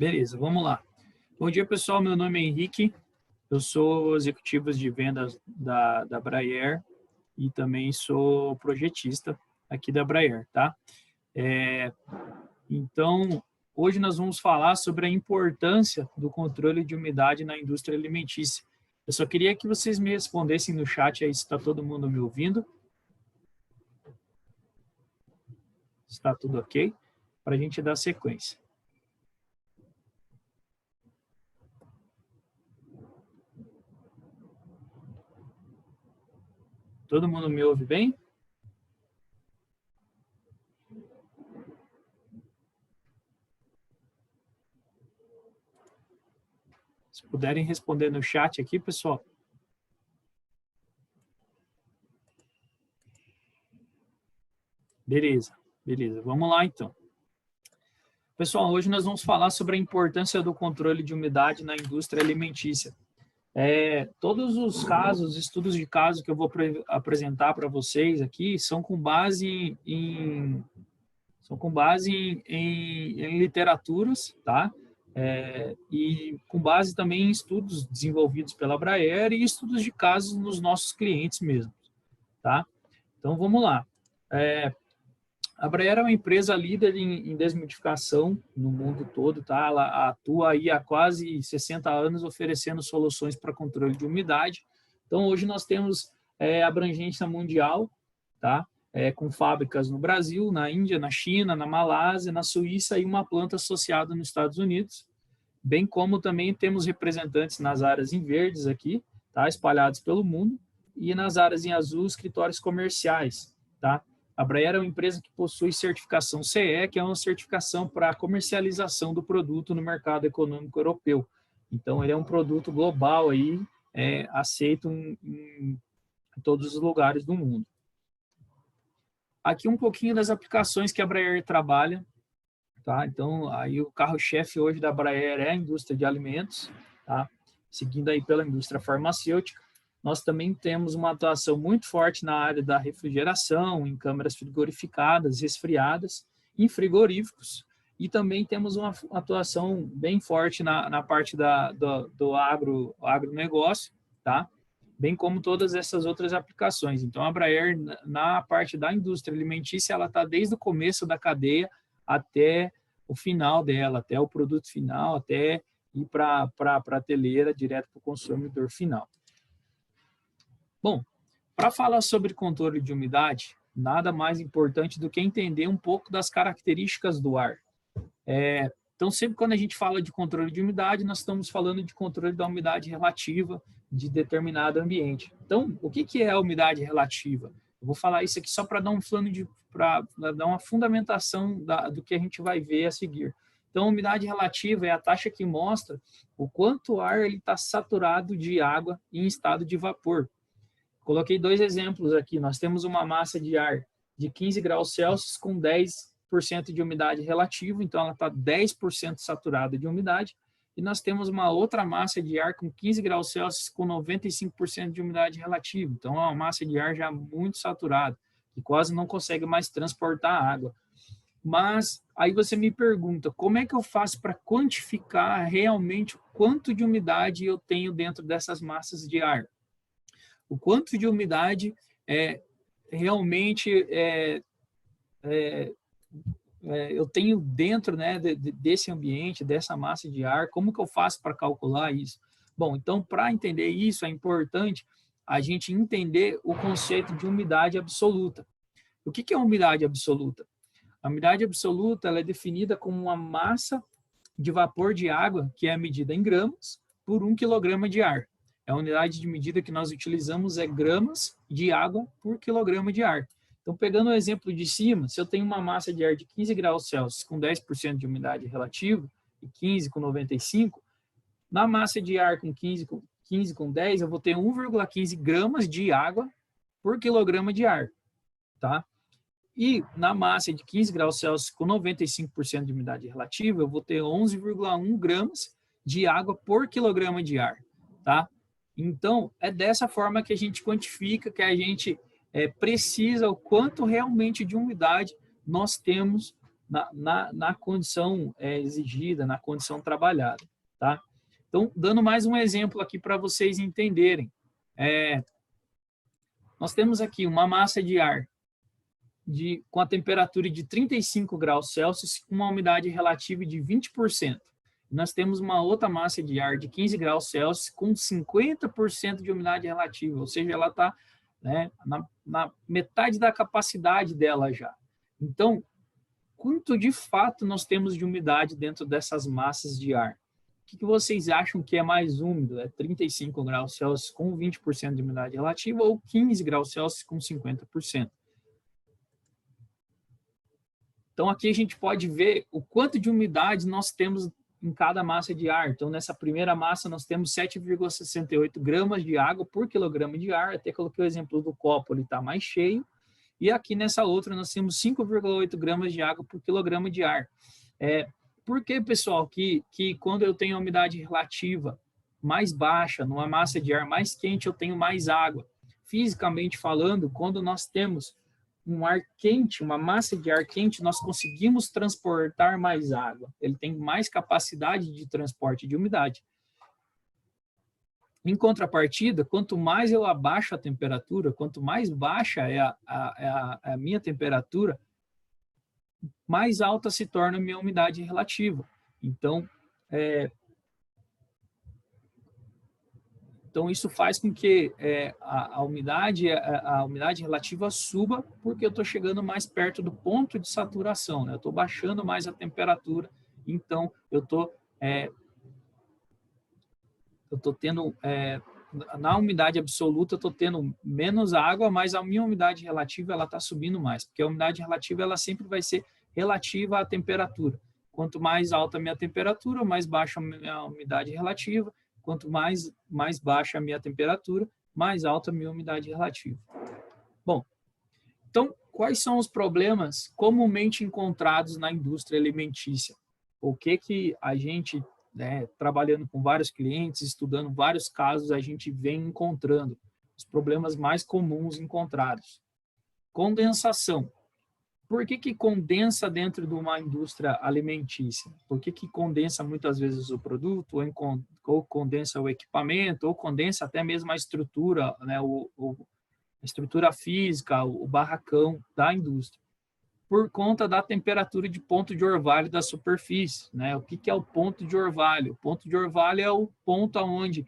Beleza, vamos lá. Bom dia, pessoal. Meu nome é Henrique. Eu sou executivo de vendas da Braer e também sou projetista aqui da Braer, tá? Então, hoje nós vamos falar sobre a importância do controle de umidade na indústria alimentícia. Eu só queria que vocês me respondessem no chat aí se está todo mundo me ouvindo. Está tudo ok? Para a gente dar sequência. Todo mundo me ouve bem? Se puderem responder no chat aqui, pessoal. Beleza, beleza. Vamos lá, então. Pessoal, hoje nós vamos falar sobre a importância do controle de umidade na indústria alimentícia. Todos os casos, estudos de caso que eu vou apresentar para vocês aqui são com base em literaturas, tá? E com base também em estudos desenvolvidos pela Braer e estudos de casos nos nossos clientes mesmo, tá? Então, vamos lá. A Braer é uma empresa líder em desmidificação no mundo todo, tá? Ela atua aí há quase 60 anos oferecendo soluções para controle de umidade. Então, hoje nós temos abrangência mundial, tá? Com fábricas no Brasil, na Índia, na China, na Malásia, na Suíça e uma planta associada nos Estados Unidos, bem como também temos representantes nas áreas em verdes aqui, tá? Espalhados pelo mundo, e nas áreas em azul, escritórios comerciais, tá? A Braer é uma empresa que possui certificação CE, que é uma certificação para a comercialização do produto no mercado econômico europeu. Então, ele é um produto global aí, aceito em todos os lugares do mundo. Aqui um pouquinho das aplicações que a Braer trabalha, tá? Então, aí o carro-chefe hoje da Braer é a indústria de alimentos, tá? Seguindo aí pela indústria farmacêutica. Nós também temos uma atuação muito forte na área da refrigeração, em câmaras frigorificadas, resfriadas, em frigoríficos, e também temos uma atuação bem forte na parte do agronegócio, tá? Bem como todas essas outras aplicações. Então, a Braer, na parte da indústria alimentícia, ela está desde o começo da cadeia até o final dela, até o produto final, até ir para a prateleira, direto para o consumidor final. Bom, para falar sobre controle de umidade, nada mais importante do que entender um pouco das características do ar. Então, sempre quando a gente fala de controle de umidade, nós estamos falando de controle da umidade relativa de determinado ambiente. Então, o que é a umidade relativa? Eu vou falar isso aqui só para dar dar uma fundamentação do que a gente vai ver a seguir. Então, a umidade relativa é a taxa que mostra o quanto o ar está saturado de água em estado de vapor. Coloquei dois exemplos aqui. Nós temos uma massa de ar de 15 graus Celsius com 10% de umidade relativa, então ela está 10% saturada de umidade. E nós temos uma outra massa de ar com 15 graus Celsius com 95% de umidade relativa. Então, é uma massa de ar já muito saturada, que quase não consegue mais transportar água. Mas aí você me pergunta, como é que eu faço para quantificar realmente o quanto de umidade eu tenho dentro dessas massas de ar? O quanto de umidade realmente eu tenho dentro, né, desse ambiente, dessa massa de ar, como que eu faço para calcular isso? Bom, então, para entender isso, é importante a gente entender o conceito de umidade absoluta. O que é umidade absoluta? A umidade absoluta ela é definida como uma massa de vapor de água que é medida em gramas por 1 quilograma de ar. A unidade de medida que nós utilizamos é gramas de água por quilograma de ar. Então, pegando o exemplo de cima, se eu tenho uma massa de ar de 15 graus Celsius com 10% de umidade relativa e 15 com 95, na massa de ar com 15 com 10, eu vou ter 1,15 gramas de água por quilograma de ar, tá? E na massa de 15 graus Celsius com 95% de umidade relativa, eu vou ter 11,1 gramas de água por quilograma de ar, tá? Então, é dessa forma que a gente quantifica, que a gente precisa o quanto realmente de umidade nós temos na condição exigida, na condição trabalhada, tá? Então, dando mais um exemplo aqui para vocês entenderem. Nós temos aqui uma massa de ar com a temperatura de 35 graus Celsius, com uma umidade relativa de 20%. Nós temos uma outra massa de ar de 15 graus Celsius com 50% de umidade relativa, ou seja, ela está, né, na metade da capacidade dela já. Então, quanto de fato nós temos de umidade dentro dessas massas de ar? O que vocês acham que é mais úmido? É 35 graus Celsius com 20% de umidade relativa ou 15 graus Celsius com 50%? Então, aqui a gente pode ver o quanto de umidade nós temos em cada massa de ar. Então, nessa primeira massa, nós temos 7,68 gramas de água por quilograma de ar. Até coloquei o exemplo do copo, ele está mais cheio. E aqui nessa outra, nós temos 5,8 gramas de água por quilograma de ar. Por que, pessoal, que quando eu tenho a umidade relativa mais baixa, numa massa de ar mais quente, eu tenho mais água? Fisicamente falando, quando nós temos um ar quente, uma massa de ar quente, nós conseguimos transportar mais água. Ele tem mais capacidade de transporte de umidade. Em contrapartida, quanto mais eu abaixo a temperatura, quanto mais baixa é a minha temperatura, mais alta se torna a minha umidade relativa. Então, isso faz com que a umidade relativa suba, porque eu estou chegando mais perto do ponto de saturação, né? Eu estou baixando mais a temperatura, então eu estou tendo, na umidade absoluta, eu estou tendo menos água, mas a minha umidade relativa ela está subindo mais, porque a umidade relativa ela sempre vai ser relativa à temperatura. Quanto mais alta a minha temperatura, mais baixa a minha umidade relativa. Quanto mais baixa a minha temperatura, mais alta a minha umidade relativa. Bom, então, quais são os problemas comumente encontrados na indústria alimentícia? O que a gente, trabalhando com vários clientes, estudando vários casos, a gente vem encontrando os problemas mais comuns encontrados? Condensação. Por que condensa dentro de uma indústria alimentícia? Por que condensa muitas vezes o produto, ou condensa o equipamento, ou condensa até mesmo a estrutura, né, a estrutura física, o barracão da indústria? Por conta da temperatura de ponto de orvalho da superfície, né? O que é o ponto de orvalho? O ponto de orvalho é o ponto onde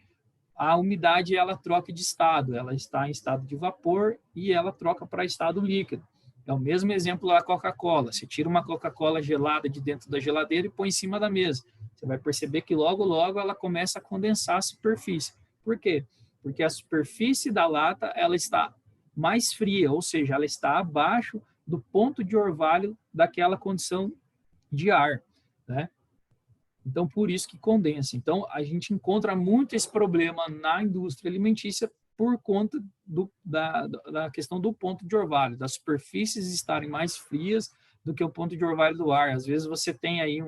a umidade ela troca de estado. Ela está em estado de vapor e ela troca para estado líquido. É o mesmo exemplo da Coca-Cola. Você tira uma Coca-Cola gelada de dentro da geladeira e põe em cima da mesa. Você vai perceber que logo, logo ela começa a condensar a superfície. Por quê? Porque a superfície da lata ela está mais fria, ou seja, ela está abaixo do ponto de orvalho daquela condição de ar, né? Então, por isso que condensa. Então, a gente encontra muito esse problema na indústria alimentícia por conta da questão do ponto de orvalho, das superfícies estarem mais frias do que o ponto de orvalho do ar. Às vezes você tem aí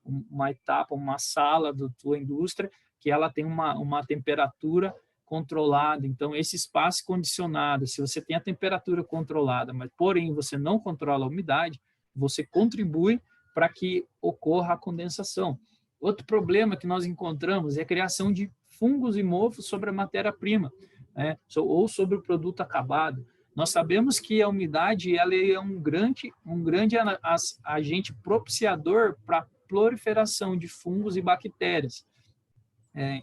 uma etapa, uma sala da tua indústria que ela tem uma temperatura controlada, então esse espaço condicionado, se você tem a temperatura controlada, mas porém você não controla a umidade, você contribui para que ocorra a condensação. Outro problema que nós encontramos é a criação de fungos e mofos sobre a matéria-prima, né, ou sobre o produto acabado. Nós sabemos que a umidade ela é um grande agente propiciador para a proliferação de fungos e bactérias.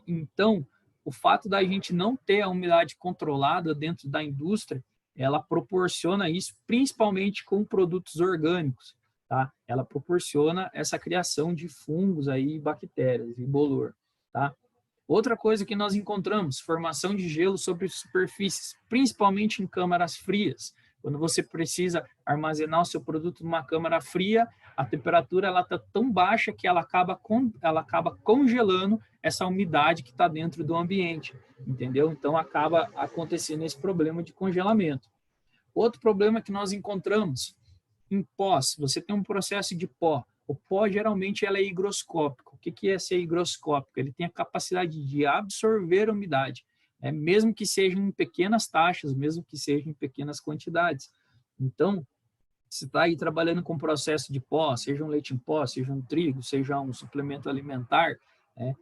Então, o fato da gente não ter a umidade controlada dentro da indústria, ela proporciona isso principalmente com produtos orgânicos, tá? Ela proporciona essa criação de fungos aí, bactérias e bolor, tá? Outra coisa que nós encontramos, formação de gelo sobre superfícies, principalmente em câmaras frias. Quando você precisa armazenar o seu produto numa câmara fria, a temperatura está tão baixa que ela acaba congelando essa umidade que está dentro do ambiente, entendeu? Então, acaba acontecendo esse problema de congelamento. Outro problema que nós encontramos, em pós, você tem um processo de pó. O pó, geralmente, ela é higroscópico. O que é ser higroscópico? Ele tem a capacidade de absorver a umidade, mesmo que sejam em pequenas taxas, mesmo que sejam em pequenas quantidades. Então, se está aí trabalhando com processo de pó, seja um leite em pó, seja um trigo, seja um suplemento alimentar, né?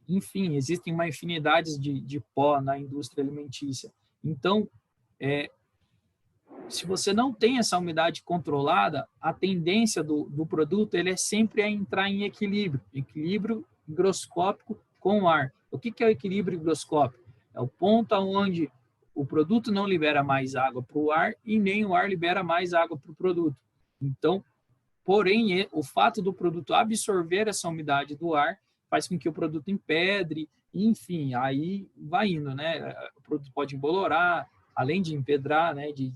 Enfim, existem uma infinidade de pó na indústria alimentícia. Então, se você não tem essa umidade controlada, a tendência do produto ele é sempre a entrar em equilíbrio higroscópico com o ar. O que é o equilíbrio higroscópico? É o ponto onde o produto não libera mais água para o ar e nem o ar libera mais água para o produto. Então, porém, o fato do produto absorver essa umidade do ar faz com que o produto empedre, enfim, aí vai indo, né? O produto pode embolorar, além de empedrar, né? de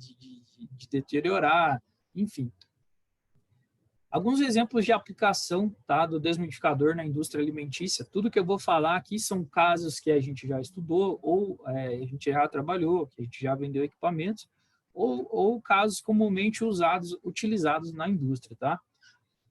deteriorar, enfim. Alguns exemplos de aplicação, tá, do desmidificador na indústria alimentícia. Tudo que eu vou falar aqui são casos que a gente já estudou, ou a gente já trabalhou, que a gente já vendeu equipamentos, ou casos comumente utilizados na indústria, tá?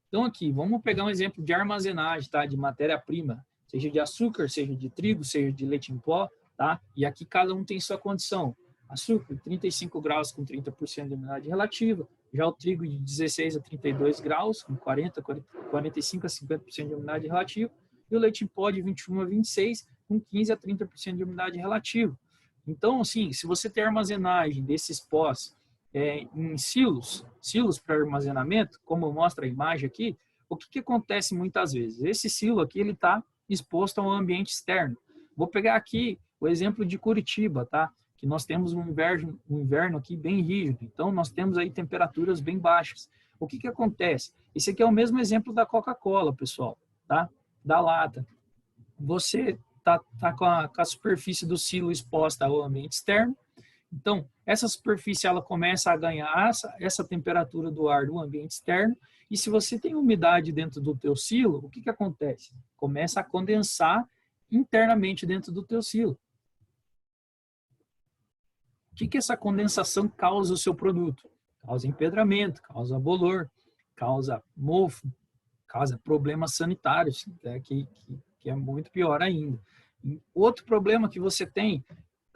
Então, aqui, vamos pegar um exemplo de armazenagem, tá, de matéria-prima, seja de açúcar, seja de trigo, seja de leite em pó, tá? E aqui cada um tem sua condição. Açúcar, 35 graus com 30% de umidade relativa, já o trigo de 16 a 32 graus, com 45 a 50% de umidade relativa, e o leite em pó de 21 a 26, com 15 a 30% de umidade relativa. Então, assim, se você tem armazenagem desses pós em silos para armazenamento, como mostra a imagem aqui, o que acontece muitas vezes? Esse silo aqui ele está exposto ao ambiente externo. Vou pegar aqui o exemplo de Curitiba, tá? Que nós temos um inverno aqui bem rígido, então nós temos aí temperaturas bem baixas. O que acontece? Esse aqui é o mesmo exemplo da Coca-Cola, pessoal, tá? Da lata. Você tá com a superfície do silo exposta ao ambiente externo, então essa superfície ela começa a ganhar essa temperatura do ar do ambiente externo, e se você tem umidade dentro do teu silo, o que acontece? Começa a condensar internamente dentro do teu silo. O que essa condensação causa ao seu produto? Causa empedramento, causa bolor, causa mofo, causa problemas sanitários, que é muito pior ainda. Outro problema que você tem,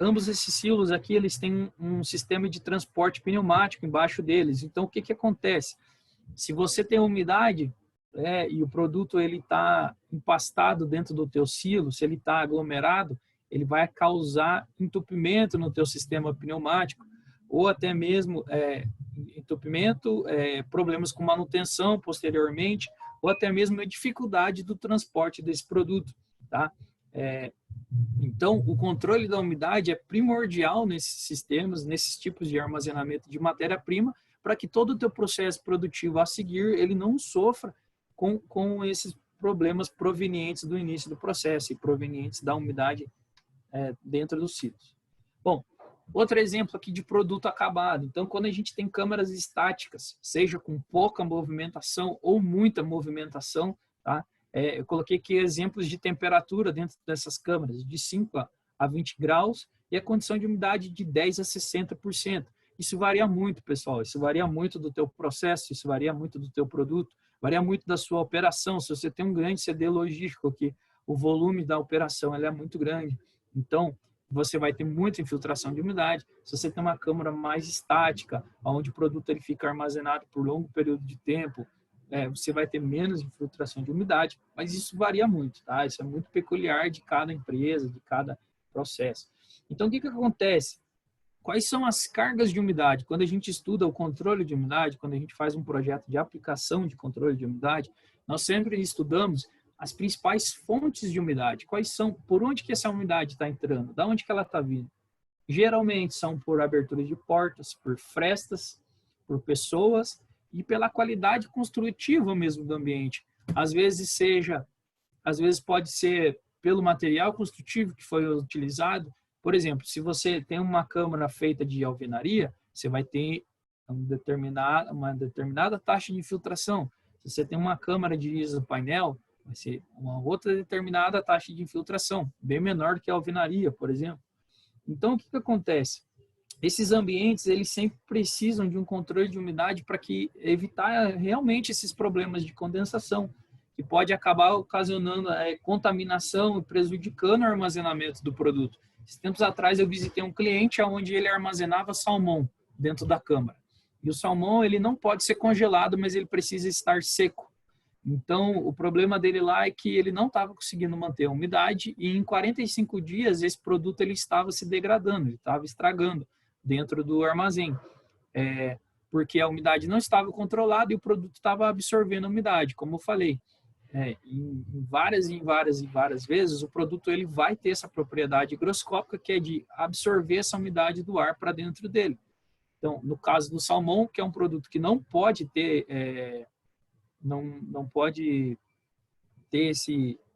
ambos esses silos aqui, eles têm um sistema de transporte pneumático embaixo deles. Então, o que acontece? Se você tem umidade e o produto ele está empastado dentro do teu silo, se ele está aglomerado, ele vai causar entupimento no teu sistema pneumático, ou até mesmo entupimento, problemas com manutenção posteriormente, ou até mesmo a dificuldade do transporte desse produto, tá? Então, o controle da umidade é primordial nesses sistemas, nesses tipos de armazenamento de matéria-prima, para que todo o teu processo produtivo a seguir, ele não sofra com esses problemas provenientes do início do processo e provenientes da umidade dentro dos silos. Bom, outro exemplo aqui de produto acabado. Então, quando a gente tem câmaras estáticas, seja com pouca movimentação ou muita movimentação, tá? Eu coloquei aqui exemplos de temperatura dentro dessas câmaras, de 5 a 20 graus, e a condição de umidade de 10 a 60%. Isso varia muito, pessoal. Isso varia muito do teu processo, isso varia muito do teu produto, varia muito da sua operação. Se você tem um grande CD logístico aqui, o volume da operação ele é muito grande. Então, você vai ter muita infiltração de umidade. Se você tem uma câmara mais estática, onde o produto ele fica armazenado por longo período de tempo, você vai ter menos infiltração de umidade, mas isso varia muito, tá? Isso é muito peculiar de cada empresa, de cada processo. Então, o que acontece? Quais são as cargas de umidade? Quando a gente estuda o controle de umidade, quando a gente faz um projeto de aplicação de controle de umidade, nós sempre estudamos as principais fontes de umidade. Quais são? Por onde que essa umidade está entrando? Da onde que ela está vindo? Geralmente são por aberturas de portas, por frestas, por pessoas e pela qualidade construtiva mesmo do ambiente. Às vezes pode ser pelo material construtivo que foi utilizado. Por exemplo, se você tem uma câmara feita de alvenaria, você vai ter uma determinada taxa de infiltração. Se você tem uma câmara de isopainel, vai ser uma outra determinada taxa de infiltração, bem menor do que a alvenaria, por exemplo. Então, o que acontece? Esses ambientes, eles sempre precisam de um controle de umidade para evitar realmente esses problemas de condensação, que pode acabar ocasionando contaminação e prejudicando o armazenamento do produto. Esses tempos atrás, eu visitei um cliente onde ele armazenava salmão dentro da câmara. E o salmão, ele não pode ser congelado, mas ele precisa estar seco. Então, o problema dele lá é que ele não estava conseguindo manter a umidade e em 45 dias esse produto ele estava se degradando, ele estava estragando dentro do armazém. Porque a umidade não estava controlada e o produto estava absorvendo a umidade, como eu falei. Em várias vezes, o produto ele vai ter essa propriedade higroscópica, que é de absorver essa umidade do ar para dentro dele. Então, no caso do salmão, que é um produto que não pode ter, não pode ter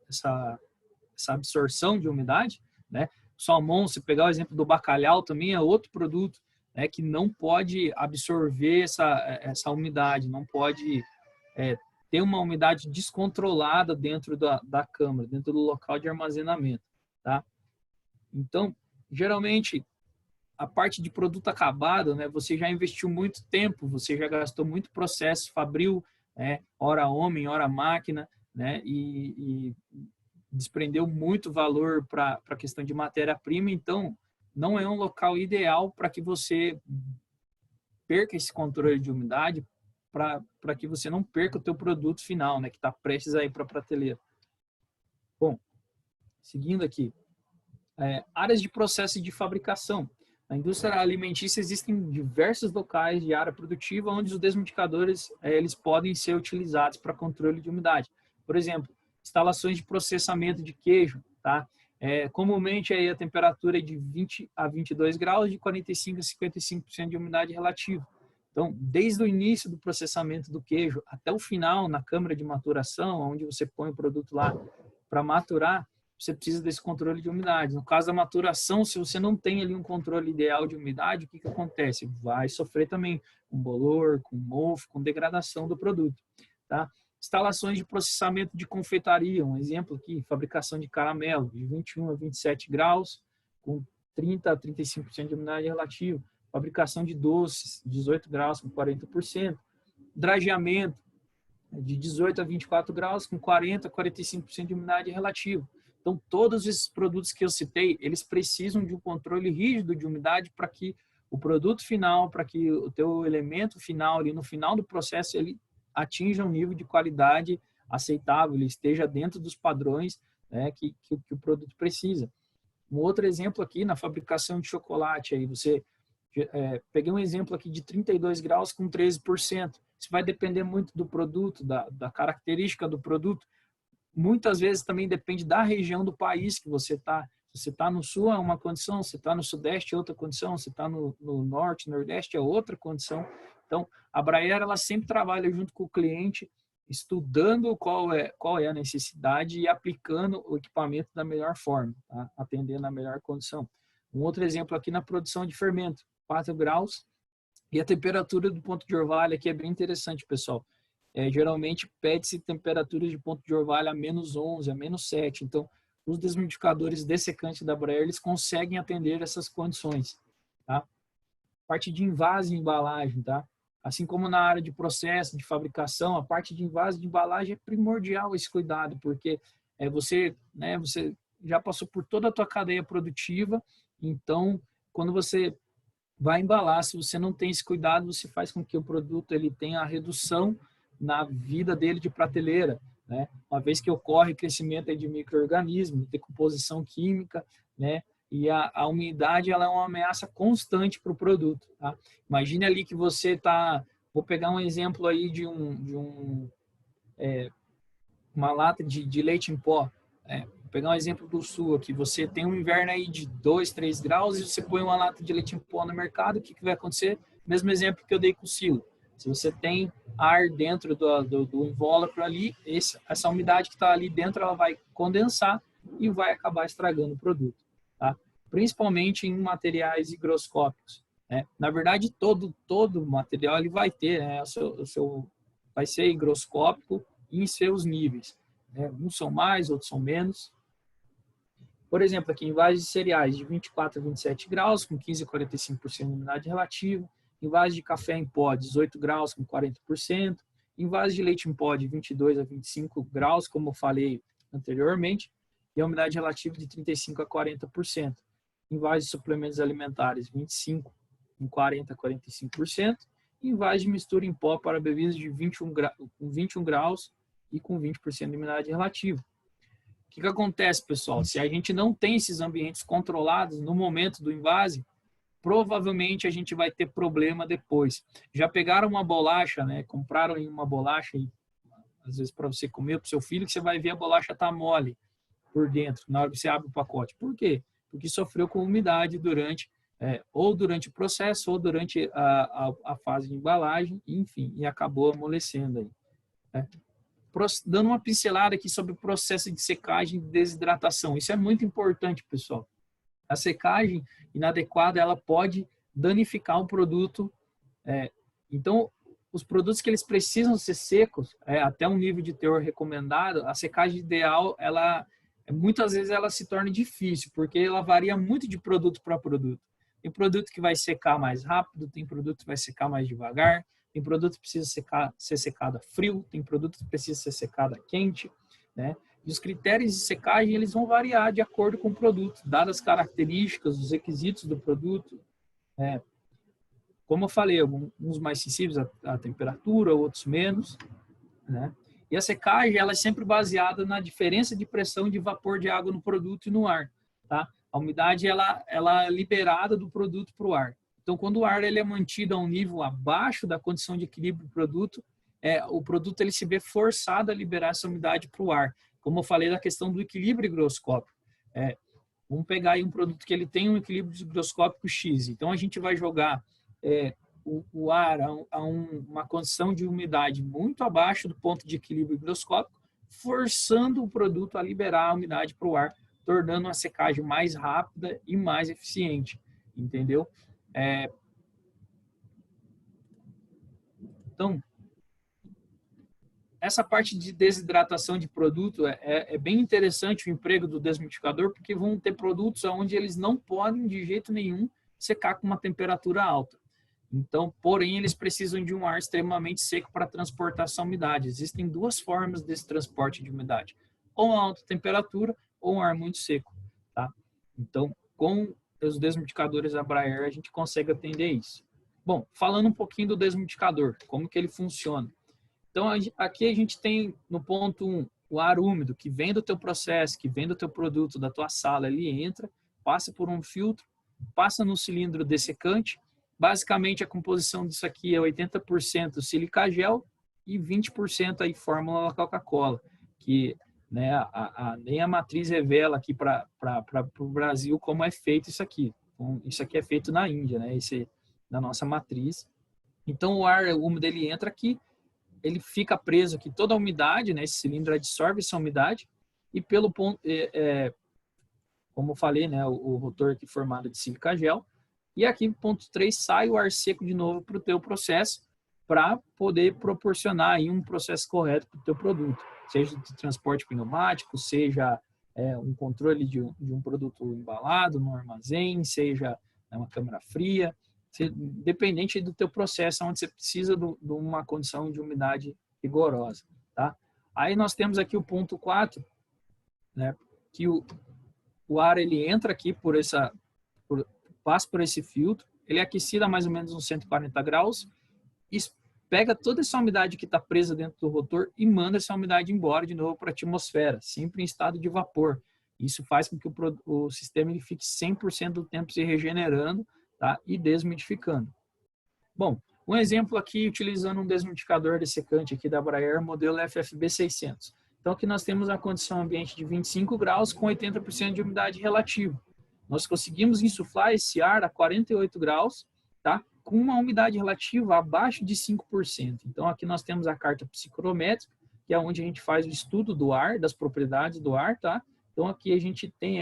essa absorção de umidade, né? O salmão, se pegar o exemplo do bacalhau, também é outro produto, né, que não pode absorver essa umidade, não pode ter uma umidade descontrolada dentro da câmara, dentro do local de armazenamento, tá? Então, geralmente, a parte de produto acabado, né, você já investiu muito tempo, você já gastou muito processo fabril, né, hora homem, hora máquina, né, e desprendeu muito valor para a questão de matéria-prima, então não é um local ideal para que você perca esse controle de umidade, para que você não perca o teu produto final, né, que está prestes a ir para a prateleira. Bom, seguindo aqui, áreas de processo de fabricação. Na indústria alimentícia existem diversos locais de área produtiva onde os desmultiplicadores eles podem ser utilizados para controle de umidade. Por exemplo, instalações de processamento de queijo, tá? Comumente aí a temperatura é de 20 a 22 graus, de 45 a 55% de umidade relativa. Então, desde o início do processamento do queijo até o final, na câmara de maturação, onde você põe o produto lá para maturar, você precisa desse controle de umidade. No caso da maturação, se você não tem ali um controle ideal de umidade, o que acontece? Vai sofrer também com bolor, com mofo, com degradação do produto, tá? Instalações de processamento de confeitaria, um exemplo aqui, fabricação de caramelo, de 21 a 27 graus, com 30 a 35% de umidade relativa. Fabricação de doces, 18 graus, com 40%. Drageamento, de 18 a 24 graus, com 40 a 45% de umidade relativa. Então, todos esses produtos que eu citei, eles precisam de um controle rígido de umidade para que o produto final, para que o teu elemento final, ali no final do processo, ele atinja um nível de qualidade aceitável, ele esteja dentro dos padrões, né, que o produto precisa. Um outro exemplo aqui, na fabricação de chocolate, aí você peguei um exemplo aqui de 32 graus com 13%. Isso vai depender muito do produto, da característica do produto. Muitas vezes também depende da região do país que você está. Se você está no sul, é uma condição, se está no sudeste, é outra condição, se está no norte, nordeste, é outra condição. Então, a Braer, ela sempre trabalha junto com o cliente, estudando qual é a necessidade e aplicando o equipamento da melhor forma, tá? Atendendo a melhor condição. Um outro exemplo aqui na produção de fermento, 4 graus, e a temperatura do ponto de orvalho aqui é bem interessante, pessoal. Geralmente pede-se temperaturas de ponto de orvalho a menos 11, a menos 7. Então, os desmultiplicadores dessecantes da Braer, eles conseguem atender essas condições, tá? Parte de invase e embalagem, tá? Assim como na área de processo, de fabricação, a parte de invase e de embalagem é primordial esse cuidado, porque você já passou por toda a tua cadeia produtiva, então, quando você vai embalar, se você não tem esse cuidado, você faz com que o produto ele tenha a redução na vida dele de prateleira, né? Uma vez que ocorre crescimento de micro-organismos, decomposição química, né? E a umidade ela é uma ameaça constante para o produto, tá? Imagine ali que você está, vou pegar um exemplo aí de uma lata de leite em pó, vou pegar um exemplo do sul aqui, você tem um inverno aí de 2, 3 graus e você põe uma lata de leite em pó no mercado, o que vai acontecer? Mesmo exemplo que eu dei com o silo. Se você tem ar dentro do invólucro ali, essa umidade que está ali dentro, ela vai condensar e vai acabar estragando o produto, tá? Principalmente em materiais higroscópicos, né? Na verdade, todo material ele vai ter, né? Vai ser higroscópico em seus níveis, né? Uns são mais, outros são menos. Por exemplo, aqui em vasos de cereais de 24 a 27 graus, com 15 a 45% de umidade relativa. Em vasos de café em pó, 18 graus, com 40%. Em vasos de leite em pó, de 22 a 25 graus, como eu falei anteriormente. E a umidade relativa de 35 a 40%. Em vasos de suplementos alimentares, 25, com 40 a 45%. envase de mistura em pó para bebidas de 21 graus e com 20% de umidade relativa. O que acontece, pessoal? Se a gente não tem esses ambientes controlados no momento do invase, provavelmente a gente vai ter problema depois. Já pegaram uma bolacha, né? Compraram uma bolacha, e, às vezes para você comer para o seu filho, que você vai ver a bolacha tá mole por dentro, na hora que você abre o pacote. Por quê? Porque sofreu com umidade durante, ou durante o processo, ou durante a fase de embalagem, enfim, e acabou amolecendo aí. Né? Dando uma pincelada aqui sobre o processo de secagem e desidratação. Isso é muito importante, pessoal. A secagem inadequada, ela pode danificar o produto. Então, os produtos que eles precisam ser secos, até um nível de teor recomendado, a secagem ideal, muitas vezes ela se torna difícil, porque ela varia muito de produto para produto. Tem produto que vai secar mais rápido, tem produto que vai secar mais devagar, tem produto que precisa ser secado a frio, tem produto que precisa ser secado a quente, né? E os critérios de secagem, eles vão variar de acordo com o produto, dadas as características, os requisitos do produto. Como eu falei, alguns mais sensíveis à temperatura, outros menos, né? E a secagem, ela é sempre baseada na diferença de pressão de vapor de água no produto e no ar, tá? A umidade, ela é liberada do produto para o ar. Então, quando o ar ele é mantido a um nível abaixo da condição de equilíbrio do produto, o produto ele se vê forçado a liberar essa umidade para o ar. Como eu falei da questão do equilíbrio higroscópico. Vamos pegar aí um produto que ele tem um equilíbrio higroscópico X. Então, a gente vai jogar o ar a uma condição de umidade muito abaixo do ponto de equilíbrio higroscópico, forçando o produto a liberar a umidade para o ar, tornando a secagem mais rápida e mais eficiente, entendeu? Então, essa parte de desidratação de produto é bem interessante o emprego do desumidificador, porque vão ter produtos onde eles não podem de jeito nenhum secar com uma temperatura alta. Então, porém, eles precisam de um ar extremamente seco para transportar essa umidade. Existem duas formas desse transporte de umidade, ou a alta temperatura ou um ar muito seco, tá? Então, com os desumidificadores da Braer, a gente consegue atender isso. Bom, falando um pouquinho do desumidificador, como que ele funciona. Então, aqui a gente tem no ponto 1, o ar úmido, que vem do teu processo, que vem do teu produto, da tua sala, ele entra, passa por um filtro, passa no cilindro dessecante. Basicamente, a composição disso aqui é 80% sílica gel e 20% aí fórmula Coca-Cola, que né, nem a matriz revela aqui para o Brasil como é feito isso aqui. Então, isso aqui é feito na Índia, né, da nossa matriz. Então, o ar úmido ele entra aqui, ele fica preso aqui, toda a umidade, né, esse cilindro absorve essa umidade e pelo ponto, como eu falei, né, o rotor aqui formado de sílica gel. E aqui, ponto 3, sai o ar seco de novo para o teu processo, para poder proporcionar aí um processo correto para o teu produto. Seja de transporte pneumático, seja um controle de um produto embalado no armazém, seja uma câmara fria, dependente do teu processo, onde você precisa de uma condição de umidade rigorosa. Tá? Aí nós temos aqui o ponto 4, né, que o ar ele entra aqui passa por esse filtro, ele é aquecido a mais ou menos uns 140 graus, e pega toda essa umidade que está presa dentro do rotor e manda essa umidade embora de novo para a atmosfera, sempre em estado de vapor. Isso faz com que o sistema ele fique 100% do tempo se regenerando, tá? E desumidificando. Bom, um exemplo aqui utilizando um desumidificador dessecante aqui da Braer, modelo FFB 600. Então aqui nós temos a condição ambiente de 25 graus com 80% de umidade relativa. Nós conseguimos insuflar esse ar a 48 graus, tá? Com uma umidade relativa abaixo de 5%. Então, aqui nós temos a carta psicrométrica, que é onde a gente faz o estudo do ar, das propriedades do ar, tá? Então, aqui a gente tem,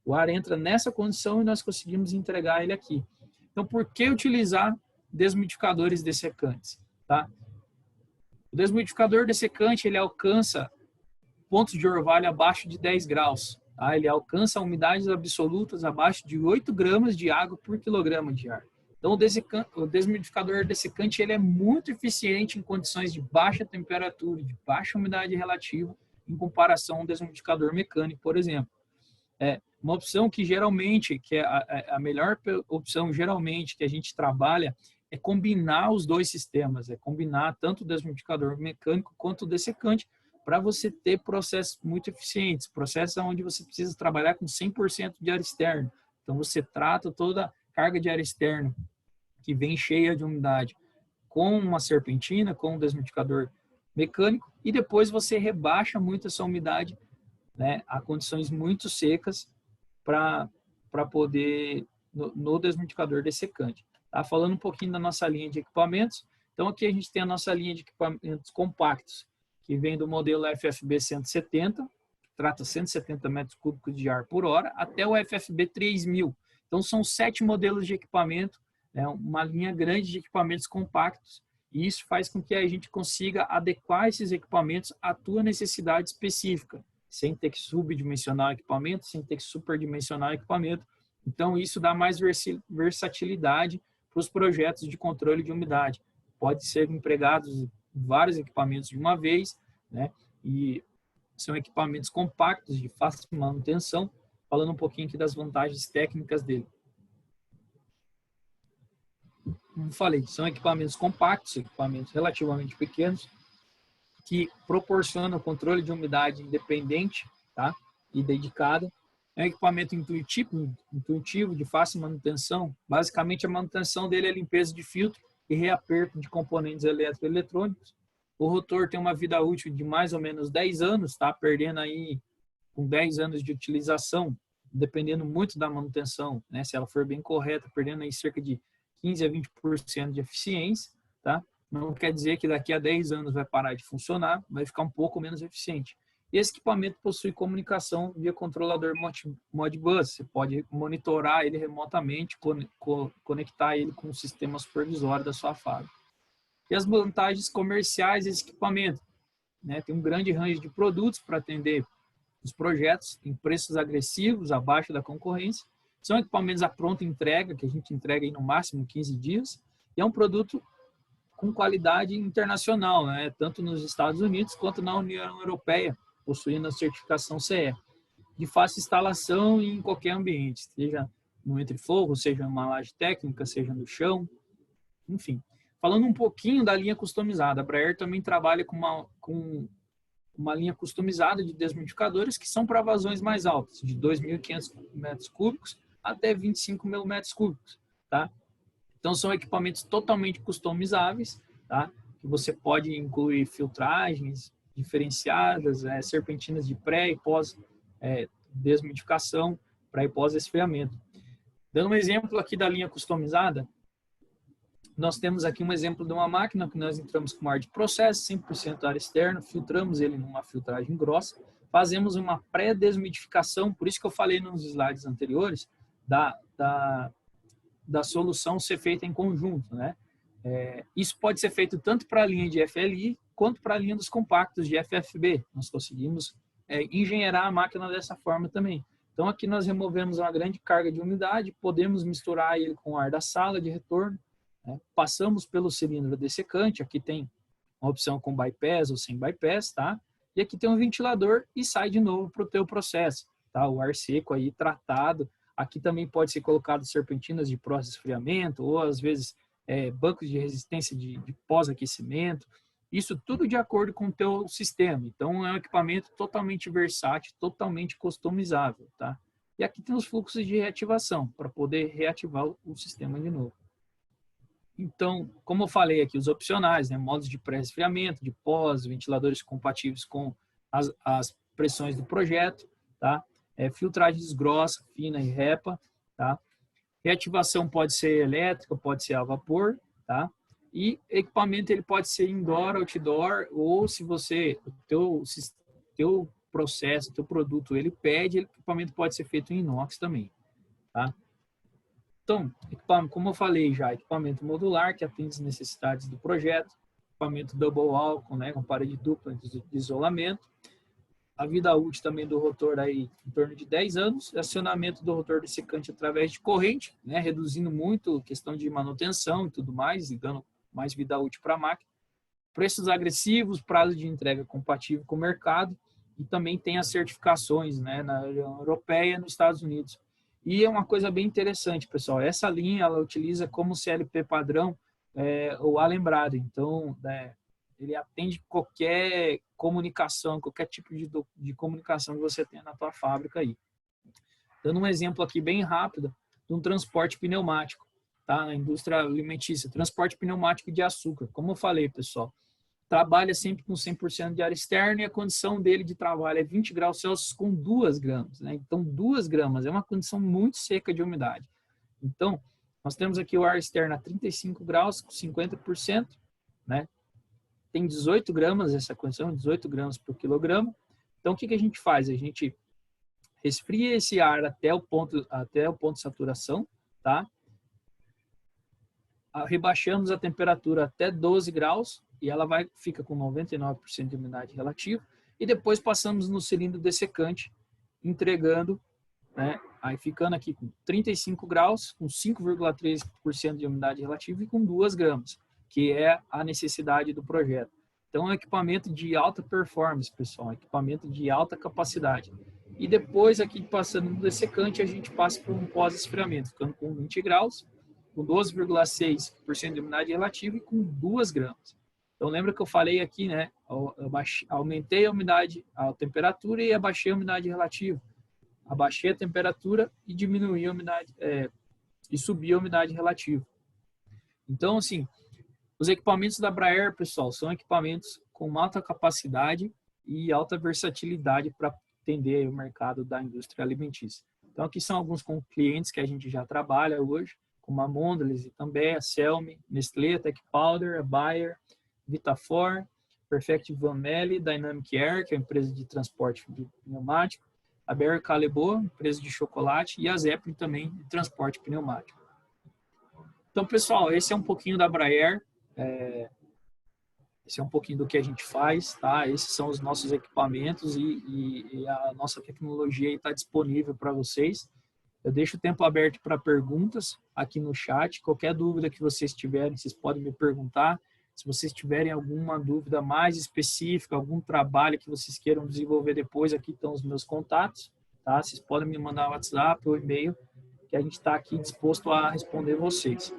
o ar entra nessa condição e nós conseguimos entregar ele aqui. Então, por que utilizar desumidificadores dessecantes, tá? O desumidificador dessecante, ele alcança pontos de orvalho abaixo de 10 graus. Tá? Ele alcança umidades absolutas abaixo de 8 gramas de água por quilograma de ar. Então, o desumidificador dessecante ele é muito eficiente em condições de baixa temperatura, de baixa umidade relativa, em comparação ao desumidificador mecânico, por exemplo. Uma opção que geralmente, que é a melhor opção geralmente que a gente trabalha, é combinar os dois sistemas, é combinar tanto o desmidificador mecânico quanto o dessecante, para você ter processos muito eficientes, processos onde você precisa trabalhar com 100% de ar externo. Então, você trata toda a carga de ar externo que vem cheia de umidade com uma serpentina, com um desmidificador mecânico, e depois você rebaixa muito essa umidade, né, a condições muito secas para poder, no desmidificador dessecante. Tá? Falando um pouquinho da nossa linha de equipamentos, então aqui a gente tem a nossa linha de equipamentos compactos, que vem do modelo FFB 170, que trata 170 metros cúbicos de ar por hora, até o FFB 3000. Então, são 7 modelos de equipamento, né, uma linha grande de equipamentos compactos, e isso faz com que a gente consiga adequar esses equipamentos à tua necessidade específica, sem ter que subdimensionar o equipamento, sem ter que superdimensionar o equipamento. Então, isso dá mais versatilidade para os projetos de controle de umidade. Pode ser empregados vários equipamentos de uma vez, né? E são equipamentos compactos, de fácil manutenção, falando um pouquinho aqui das vantagens técnicas dele. Como falei, são equipamentos compactos, equipamentos relativamente pequenos, que proporcionam controle de umidade independente, tá? E dedicado. É um equipamento intuitivo, de fácil manutenção. Basicamente, a manutenção dele é limpeza de filtro e reaperto de componentes eletroeletrônicos. O rotor tem uma vida útil de mais ou menos 10 anos, tá? Perdendo aí com 10 anos de utilização, dependendo muito da manutenção, né? Se ela for bem correta, perdendo aí cerca de 15 a 20% de eficiência, tá? Não quer dizer que daqui a 10 anos vai parar de funcionar, vai ficar um pouco menos eficiente. E esse equipamento possui comunicação via controlador Modbus. Você pode monitorar ele remotamente, conectar ele com o sistema supervisório da sua fábrica. E as vantagens comerciais desse equipamento, né? Tem um grande range de produtos para atender os projetos, tem preços agressivos, abaixo da concorrência. São equipamentos à pronta entrega, que a gente entrega aí no máximo 15 dias. E é um produto com qualidade internacional, né? Tanto nos Estados Unidos quanto na União Europeia, possuindo a certificação CE. De fácil instalação em qualquer ambiente, seja no entre-fogo, seja numa laje técnica, seja no chão, enfim. Falando um pouquinho da linha customizada, a Braer também trabalha com uma linha customizada de desmidificadores que são para vazões mais altas, de 2.500 metros cúbicos até 25.000 metros cúbicos, tá? Então, são equipamentos totalmente customizáveis, tá? Que você pode incluir filtragens diferenciadas, serpentinas de pré e pós desmidificação, pré e pós esfriamento. Dando um exemplo aqui da linha customizada, nós temos aqui um exemplo de uma máquina que nós entramos com ar de processo, 100% ar externo, filtramos ele numa filtragem grossa, fazemos uma pré-desmidificação, por isso que eu falei nos slides anteriores, da solução ser feita em conjunto, né? Isso pode ser feito tanto para a linha de FLI quanto para a linha dos compactos de FFB. Nós conseguimos engenheirar a máquina dessa forma também. Então, aqui nós removemos uma grande carga de umidade, podemos misturar ele com o ar da sala de retorno, né? Passamos pelo cilindro dessecante, aqui tem uma opção com bypass ou sem bypass, tá? E aqui tem um ventilador e sai de novo para o teu processo, tá? O ar seco aí tratado. Aqui também pode ser colocado serpentinas de pró-esfriamento ou, às vezes, bancos de resistência de pós-aquecimento. Isso tudo de acordo com o teu sistema. Então, é um equipamento totalmente versátil, totalmente customizável, tá? E aqui tem os fluxos de reativação, para poder reativar o sistema de novo. Então, como eu falei aqui, os opcionais, né? Modos de pré-esfriamento, de pós, ventiladores compatíveis com as pressões do projeto, tá? Filtragens grossa, fina e repa, tá? Reativação pode ser elétrica, pode ser a vapor, tá? E equipamento ele pode ser indoor, outdoor, ou se você, teu processo, teu produto, ele pede, o equipamento pode ser feito em inox também, tá? Então, como eu falei já, equipamento modular que atende as necessidades do projeto, equipamento double álcool, né, com parede dupla de isolamento, a vida útil também do rotor aí em torno de 10 anos, acionamento do rotor dessecante através de corrente, né, reduzindo muito a questão de manutenção e tudo mais, e dando mais vida útil para a máquina. Preços agressivos, prazo de entrega compatível com o mercado, e também tem as certificações, né, na União Europeia e nos Estados Unidos. E é uma coisa bem interessante, pessoal, essa linha ela utiliza como CLP padrão o Alembrado. Então, ele atende qualquer comunicação, qualquer tipo de comunicação que você tenha na tua fábrica aí. Dando um exemplo aqui bem rápido de um transporte pneumático, tá? Na indústria alimentícia, transporte pneumático de açúcar. Como eu falei, pessoal, trabalha sempre com 100% de ar externo e a condição dele de trabalho é 20 graus Celsius com 2 gramas, né? Então, 2 gramas é uma condição muito seca de umidade. Então, nós temos aqui o ar externo a 35 graus, com 50%, né? Tem 18 gramas essa condição, 18 gramas por quilograma. Então, o que a gente faz? A gente resfria esse ar até o ponto de saturação, tá? Rebaixamos a temperatura até 12 graus e ela fica com 99% de umidade relativa e depois passamos no cilindro dessecante, entregando, né? Aí ficando aqui com 35 graus, com 5,3% de umidade relativa e com 2 gramas, que é a necessidade do projeto. Então, é um equipamento de alta performance, pessoal, equipamento de alta capacidade. E depois, aqui passando no dessecante, a gente passa por um pós-esfriamento, ficando com 20 graus, com 12,6% de umidade relativa e com 2 gramas. Então, lembra que eu falei aqui, né? Aumentei a umidade, a temperatura e abaixei a umidade relativa. Abaixei a temperatura e diminuí a umidade, e subi a umidade relativa. Então, assim, os equipamentos da Braer, pessoal, são equipamentos com alta capacidade e alta versatilidade para atender o mercado da indústria alimentícia. Então, aqui são alguns com clientes que a gente já trabalha hoje, como a Mondelez, também a Selmi, Nestlé, Tech Powder, a Bayer, Vitafor, Perfect Van Melle, Dynamic Air, que é a empresa de transporte de pneumático, a Barry Callebaut, empresa de chocolate, e a Zeppelin também, de transporte pneumático. Então, pessoal, esse é um pouquinho da Braer, esse é um pouquinho do que a gente faz, tá? Esses são os nossos equipamentos e a nossa tecnologia está disponível para vocês. Eu deixo o tempo aberto para perguntas aqui no chat. Qualquer dúvida que vocês tiverem, vocês podem me perguntar. Se vocês tiverem alguma dúvida mais específica, algum trabalho que vocês queiram desenvolver depois, aqui estão os meus contatos, tá? Vocês podem me mandar WhatsApp ou e-mail, que a gente está aqui disposto a responder vocês.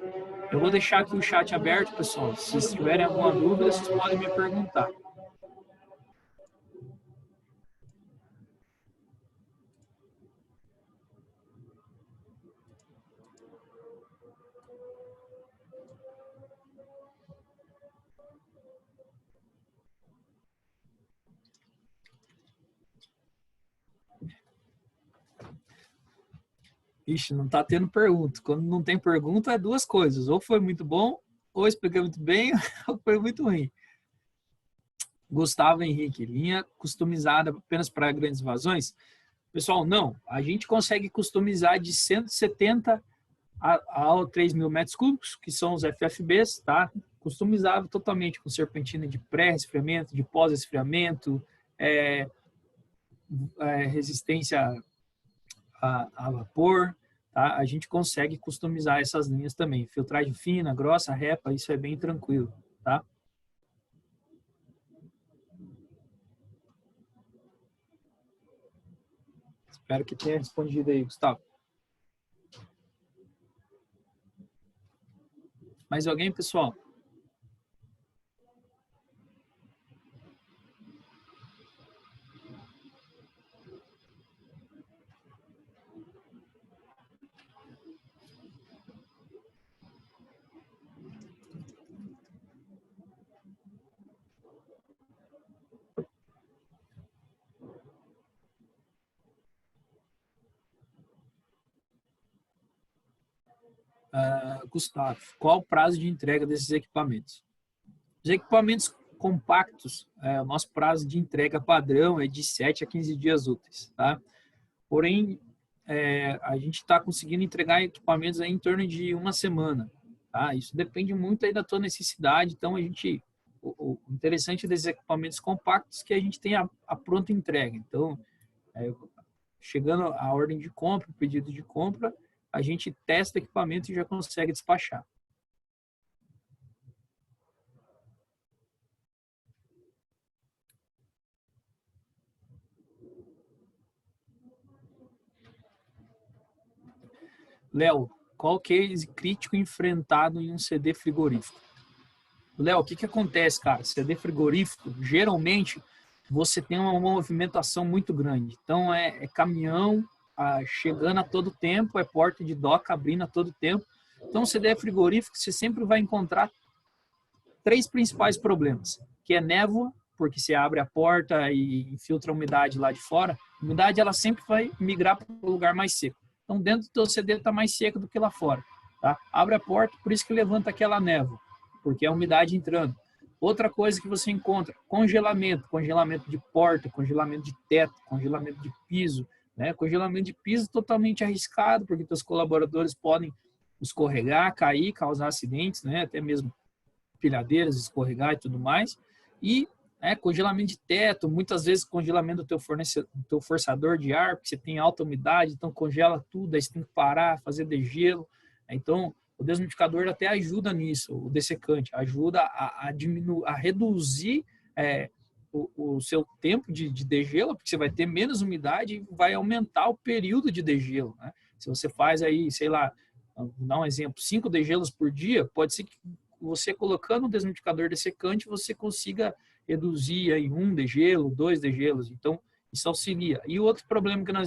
Eu vou deixar aqui o chat aberto, pessoal. Se vocês tiverem alguma dúvida, vocês podem me perguntar. Ixi, não está tendo pergunta. Quando não tem pergunta, é duas coisas. Ou foi muito bom, ou expliquei muito bem, ou foi muito ruim. Gustavo Henrique, linha customizada apenas para grandes vazões? Pessoal, não. A gente consegue customizar de 170 a 3 mil metros cúbicos, que são os FFBs, tá? Customizável totalmente com serpentina de pré-resfriamento, de pós-resfriamento, resistência a vapor, tá? A gente consegue customizar essas linhas também. Filtragem fina, grossa, repa, isso é bem tranquilo, tá? Espero que tenha respondido aí, Gustavo. Mais alguém, pessoal? Gustavo, qual o prazo de entrega desses equipamentos? Os equipamentos compactos, o nosso prazo de entrega padrão é de 7 a 15 dias úteis, tá? Porém, a gente está conseguindo entregar equipamentos aí em torno de uma semana, tá? Isso depende muito aí da tua necessidade, então o interessante desses equipamentos compactos é que a gente tem a pronta entrega, então, chegando a ordem de compra, o pedido de compra, a gente testa o equipamento e já consegue despachar. Léo, Qual case crítico enfrentado em um CD frigorífico? Léo, o que acontece, cara? CD frigorífico, geralmente, você tem uma movimentação muito grande. Então, é caminhão chegando a todo tempo, é porta de doca abrindo a todo tempo. Então, CD frigorífico, você sempre vai encontrar 3 principais problemas, que é névoa, porque você abre a porta e infiltra a umidade lá de fora. A umidade, ela sempre vai migrar para o lugar mais seco. Então, dentro do teu CD está mais seco do que lá fora. Tá? Abre a porta, por isso que levanta aquela névoa, porque é a umidade entrando. Outra coisa que você encontra, congelamento de porta, congelamento de teto, congelamento de piso, né? Congelamento de piso totalmente arriscado, porque teus colaboradores podem escorregar, cair, causar acidentes, né? Até mesmo pilhadeiras, escorregar e tudo mais. E congelamento de teto, muitas vezes congelamento do teu forçador de ar, porque você tem alta umidade, então congela tudo, aí você tem que parar, fazer degelo. Então, o desmidificador até ajuda nisso, o dessecante, ajuda a diminuir, a reduzir o seu tempo de degelo, porque você vai ter menos umidade e vai aumentar o período de degelo, né? Se você faz aí, sei lá, vou dar um exemplo, 5 degelos por dia, pode ser que você colocando um desmidificador dessecante, você consiga reduzir aí 1 degelo, 2 degelos. Então, isso auxilia. E o outro problema que a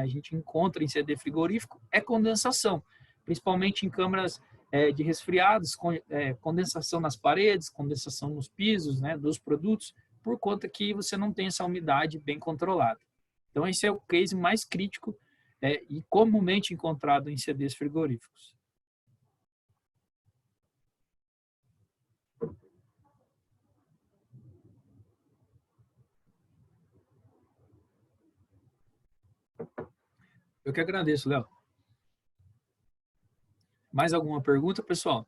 gente encontra em CD frigorífico é condensação, principalmente em câmaras de resfriados, condensação nas paredes, condensação nos pisos, né, dos produtos, por conta que você não tem essa umidade bem controlada. Então, esse é o case mais crítico e comumente encontrado em CDs frigoríficos. Eu que agradeço, Léo. Mais alguma pergunta, pessoal?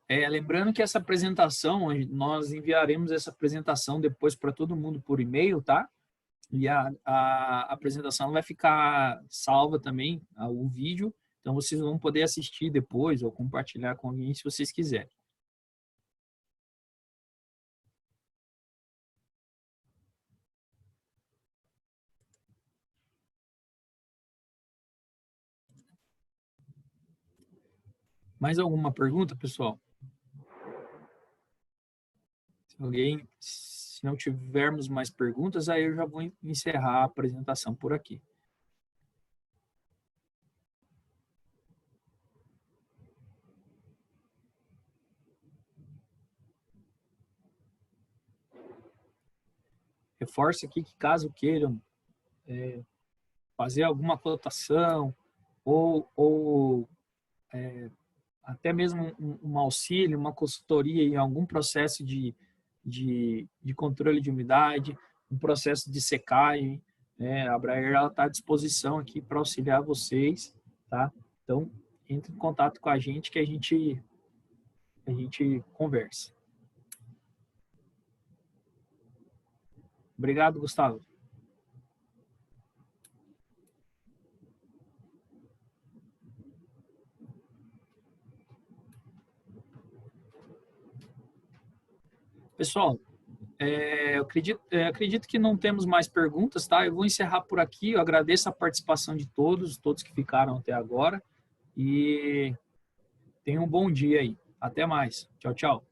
Lembrando que essa apresentação, nós enviaremos essa apresentação depois para todo mundo por e-mail, tá? E a apresentação vai ficar salva também, o vídeo, então vocês vão poder assistir depois ou compartilhar com alguém se vocês quiserem. Mais alguma pergunta, pessoal? Se não tivermos mais perguntas, aí eu já vou encerrar a apresentação por aqui. Reforço aqui que caso queiram fazer alguma cotação ou até mesmo um auxílio, uma consultoria em algum processo de controle de umidade, um processo de secagem, né? A Braer está à disposição aqui para auxiliar vocês, tá? Então, entre em contato com a gente que a gente conversa. Obrigado, Gustavo. Pessoal, eu acredito que não temos mais perguntas, tá? Eu vou encerrar por aqui. Eu agradeço a participação de todos que ficaram até agora. E tenham um bom dia aí. Até mais. Tchau, tchau.